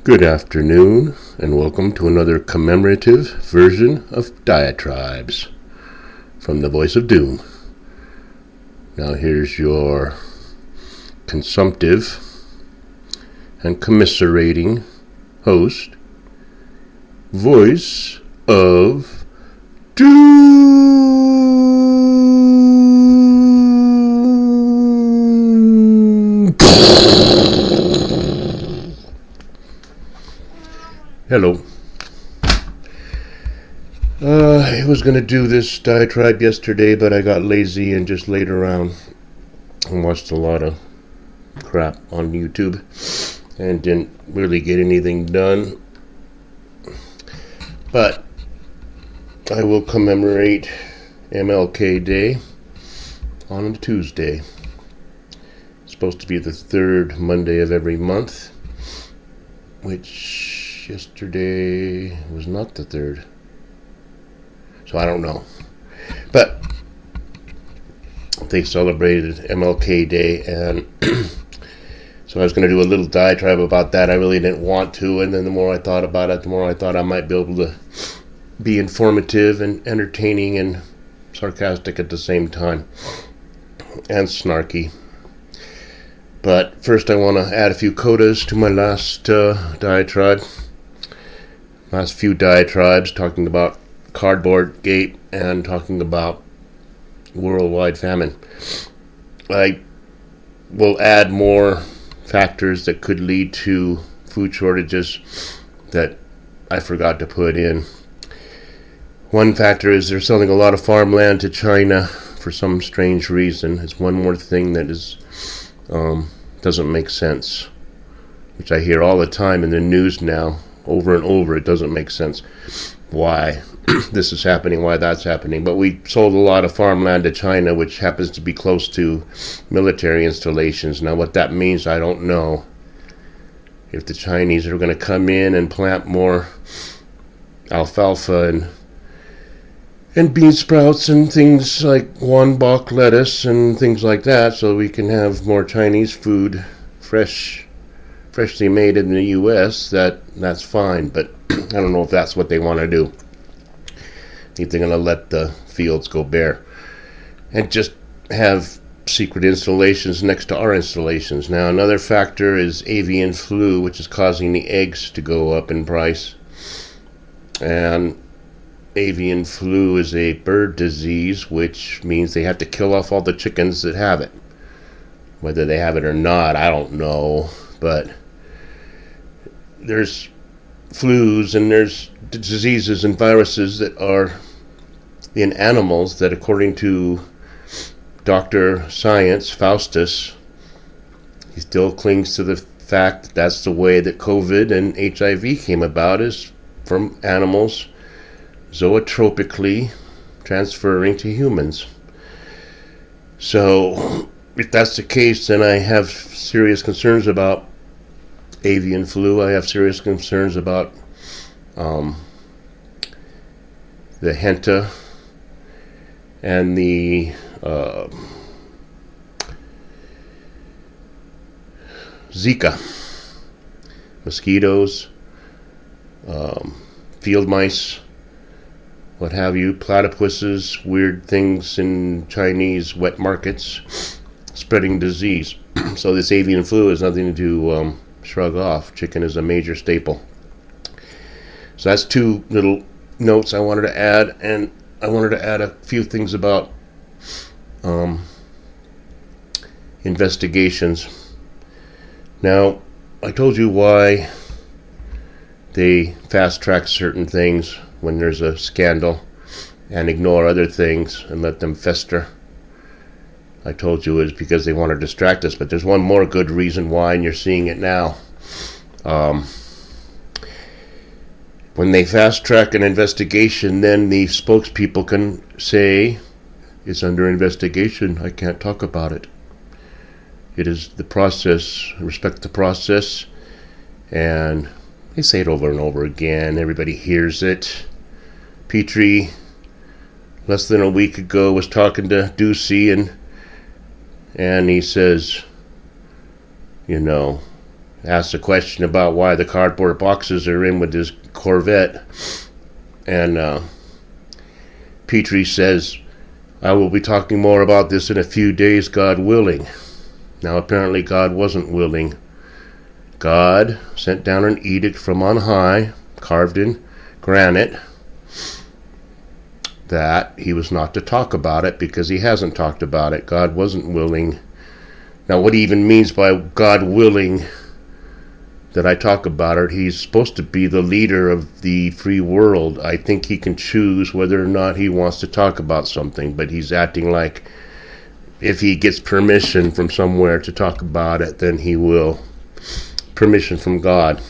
Good afternoon, and welcome to another commemorative version of Diatribes from the Voice of Doom. Now here's your consumptive and commiserating host, Voice of Doom. Hello. I was going to do this diatribe yesterday, but I got lazy and just laid around and watched a lot of crap on YouTube and didn't really get anything done. But I will commemorate MLK Day on a Tuesday. It's supposed to be the third Monday of every month, which yesterday was not the third. So I don't know. But they celebrated MLK Day, and so I was going to do a little diatribe about that. I really didn't want to, and then the more I thought about it, the more I thought I might be able to be informative and entertaining and sarcastic at the same time, and snarky. But first I want to add a few codas to my last diatribe. Last few diatribes talking about cardboard gate and talking about worldwide famine. I will add more factors that could lead to food shortages that I forgot to put in. One factor is they're selling a lot of farmland to China for some strange reason. It's one more thing that is doesn't make sense, which I hear all the time in the news now. Over and over, it doesn't make sense why this is happening, why that's happening. But we sold a lot of farmland to China, which happens to be close to military installations. Now, what that means, I don't know. If the Chinese are going to come in and plant more alfalfa and bean sprouts and things like Wanbok lettuce and things like that, so we can have more Chinese food, freshly made in the U.S., that's fine, but I don't know if that's what they want to do. I think they're going to let the fields go bare and just have secret installations next to our installations. Now, another factor is avian flu, which is causing the eggs to go up in price. And avian flu is a bird disease, which means they have to kill off all the chickens that have it. Whether they have it or not, I don't know, but there's flus and there's diseases and viruses that are in animals that, according to Dr. Science, Faustus, he still clings to the fact that that's the way that COVID and HIV came about, is from animals zootropically transferring to humans. So if that's the case, then I have serious concerns about avian flu. I have serious concerns about the henta and the Zika, mosquitoes, field mice, what have you, platypuses, weird things in Chinese wet markets spreading disease. So this avian flu is nothing to shrug off. Chicken is a major staple. So that's two little notes I wanted to add, and I wanted to add a few things about investigations. Now, I told you why they fast track certain things when there's a scandal and ignore other things and let them fester. I told you it was because they want to distract us, but there's one more good reason why, and you're seeing it now. When they fast track an investigation, then the spokespeople can say, it's under investigation, I can't talk about it. It is the process, respect the process, and they say it over and over again. Everybody hears it. Petrie, less than a week ago, was talking to Ducey, and he says, asks a question about why the cardboard boxes are in with his Corvette. And Petrie says, I will be talking more about this in a few days, God willing. Now apparently God wasn't willing. God sent down an edict from on high, carved in granite, that he was not to talk about it because he hasn't talked about it. God wasn't willing. Now what he even means by God willing that I talk about it, he's supposed to be the leader of the free world. I think he can choose whether or not he wants to talk about something, but he's acting like if he gets permission from somewhere to talk about it, then he will. Permission from God.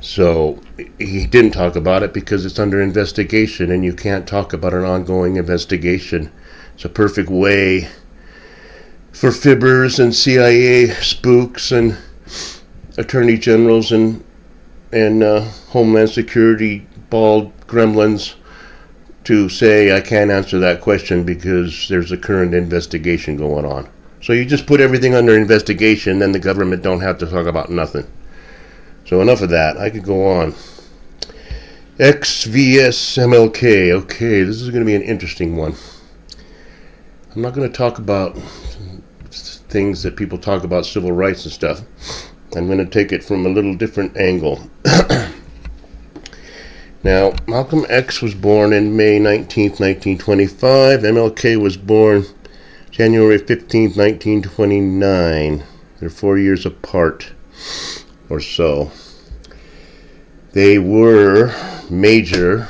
So he didn't talk about it because it's under investigation, and you can't talk about an ongoing investigation. It's a perfect way for fibbers and CIA spooks and attorney generals and Homeland Security bald gremlins to say, I can't answer that question because there's a current investigation going on. So you just put everything under investigation, then the government don't have to talk about nothing. So enough of that. I could go on. XVS MLK. Okay, this is going to be an interesting one. I'm not going to talk about things that people talk about, civil rights and stuff. I'm going to take it from a little different angle. Now, Malcolm X was born in May 19th, 1925. MLK was born January 15th, 1929. They're 4 years apart or so. They were major,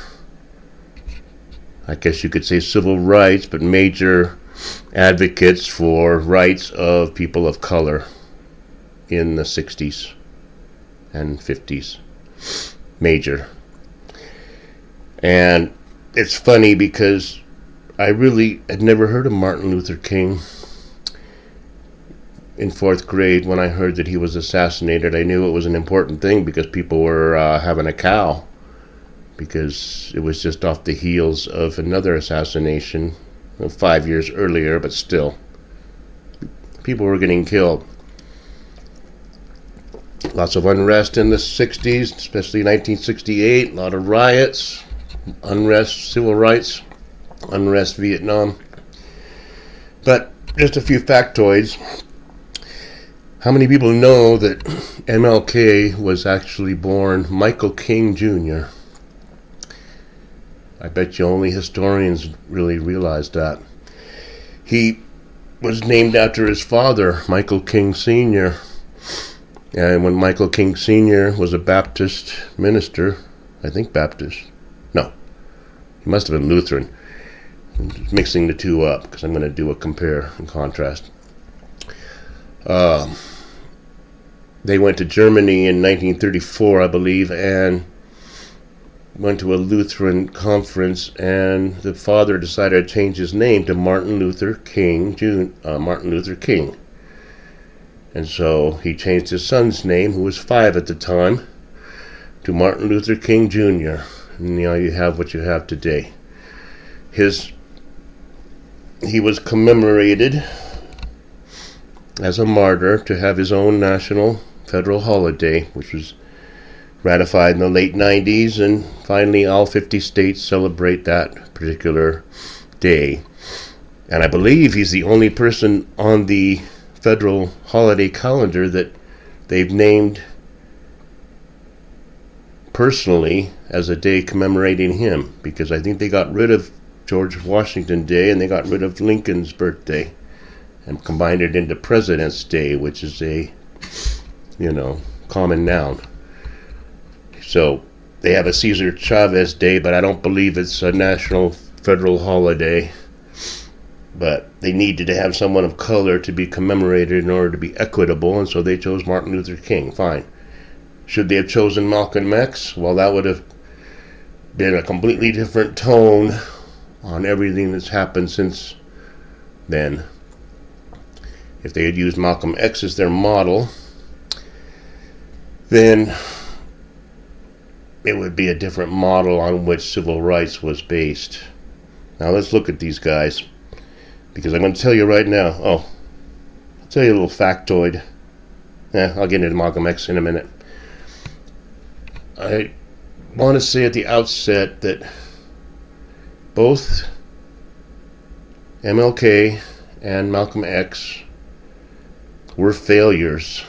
I guess you could say civil rights, but major advocates for rights of people of color in the 60s and 50s. Major. And it's funny because I really had never heard of Martin Luther King. In 4th grade, when I heard that he was assassinated, I knew it was an important thing because people were having a cow, because it was just off the heels of another assassination 5 years earlier, but still, people were getting killed. Lots of unrest in the 60s, especially 1968, a lot of riots, unrest, civil rights, unrest, Vietnam. But just a few factoids. How many people know that MLK was actually born Michael King Jr.? I bet you only historians really realize that. He was named after his father, Michael King Sr. And when Michael King Sr. was a Baptist minister, I think Baptist. No, he must have been Lutheran. I'm mixing the two up because I'm going to do a compare and contrast. They went to Germany in 1934, I believe, and went to a Lutheran conference, and the father decided to change his name to Martin Luther King. And so he changed his son's name, who was 5 at the time, to Martin Luther King Jr. And now you have what you have today. He was commemorated as a martyr to have his own national federal holiday, which was ratified in the late 90s, and finally all 50 states celebrate that particular day. And I believe he's the only person on the federal holiday calendar that they've named personally as a day commemorating him, because I think they got rid of George Washington Day and they got rid of Lincoln's birthday and combined it into President's Day, which is a, common noun. So they have a Cesar Chavez Day, but I don't believe it's a national federal holiday. But they needed to have someone of color to be commemorated in order to be equitable, and so they chose Martin Luther King. Fine. Should they have chosen Malcolm X? Well, that would have been a completely different tone on everything that's happened since then. If they had used Malcolm X as their model, then it would be a different model on which civil rights was based. Now let's look at these guys, because I'm going to tell you right now. I'll tell you a little factoid. I'll get into Malcolm X in a minute. I want to say at the outset that both MLK and Malcolm X were failures.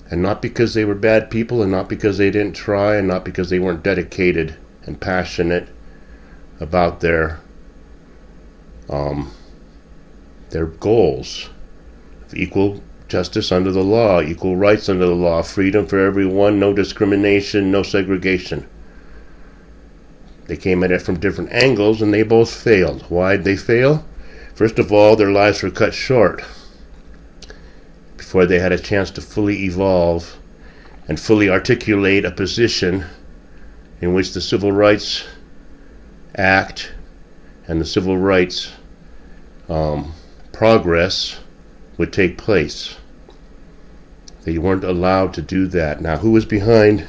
And not because they were bad people, and not because they didn't try, and not because they weren't dedicated and passionate about their goals of equal justice under the law, equal rights under the law, freedom for everyone, no discrimination, no segregation. They came at it from different angles, and they both failed. Why'd they fail? First of all, their lives were cut short before they had a chance to fully evolve and fully articulate a position in which the Civil Rights Act and the Civil Rights progress would take place. They weren't allowed to do that. Now, who was behind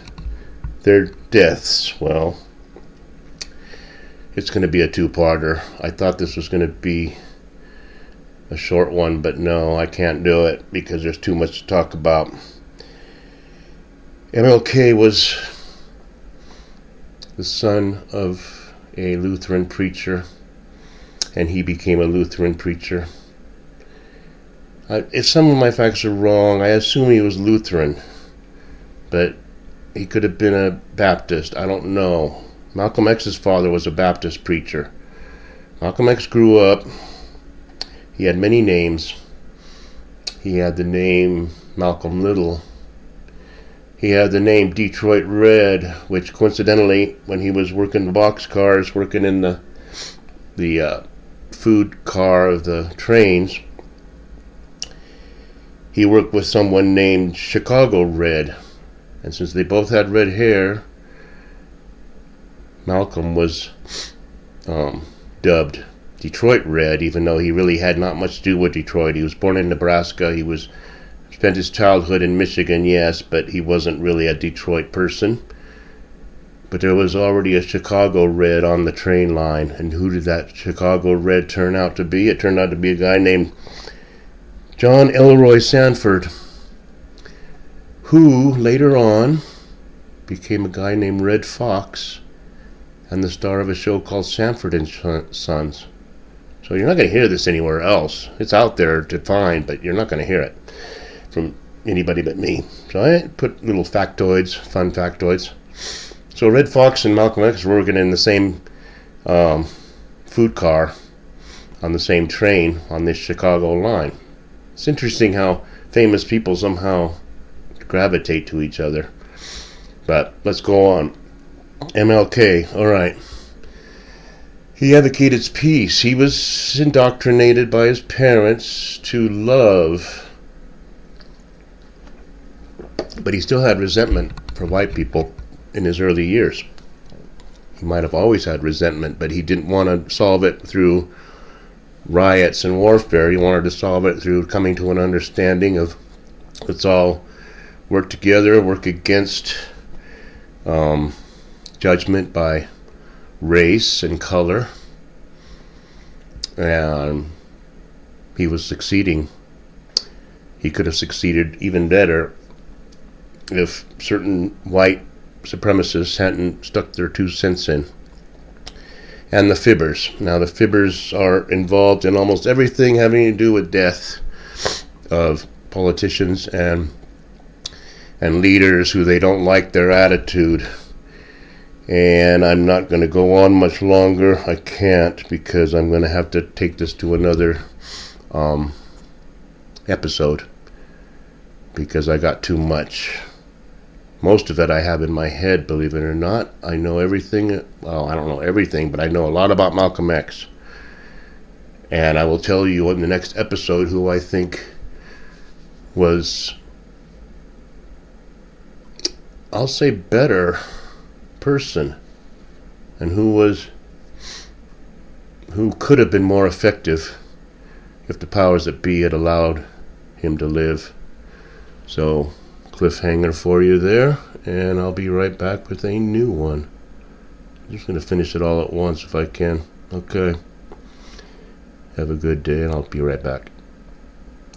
their deaths? Well, it's going to be a two-parter. I thought this was going to be a short one, but no, I can't do it because there's too much to talk about. MLK was the son of a Lutheran preacher, and he became a Lutheran preacher. If some of my facts are wrong, I assume he was Lutheran, but he could have been a Baptist. I don't know. Malcolm X's father was a Baptist preacher. Malcolm X grew up. He had many names. He had the name Malcolm Little. He had the name Detroit Red, which coincidentally, when he was working boxcars, working in the food car of the trains, he worked with someone named Chicago Red. And since they both had red hair, Malcolm was dubbed Detroit Red, even though he really had not much to do with Detroit. He was born in Nebraska. He spent his childhood in Michigan, yes, but he wasn't really a Detroit person. But there was already a Chicago Red on the train line. And who did that Chicago Red turn out to be? It turned out to be a guy named John Elroy Sanford, who later on became a guy named Red Fox and the star of a show called Sanford and Sons. So you're not going to hear this anywhere else. It's out there to find, but you're not going to hear it from anybody but me. So I put little factoids, fun factoids. So Red Fox and Malcolm X were working in the same food car on the same train on this Chicago line. It's interesting how famous people somehow gravitate to each other. But let's go on. MLK, all right. He advocated peace. He was indoctrinated by his parents to love, but he still had resentment for white people in his early years. He might have always had resentment, but he didn't want to solve it through riots and warfare. He wanted to solve it through coming to an understanding of let's all work together, work against judgment by race and color. And he was succeeding. He could have succeeded even better if certain white supremacists hadn't stuck their 2 cents in. And the fibbers. Now the fibbers are involved in almost everything having to do with death of politicians and leaders who they don't like their attitude. And I'm not going to go on much longer. I can't, because I'm going to have to take this to another episode, because I got too much. Most of it I have in my head, believe it or not. I know everything. Well, I don't know everything, but I know a lot about Malcolm X. And I will tell you in the next episode who I think was, I'll say, better person, and who could have been more effective if the powers that be had allowed him to live. So, cliffhanger for you there, and I'll be right back with a new one. I'm just going to finish it all at once if I can. Okay. Have a good day, and I'll be right back.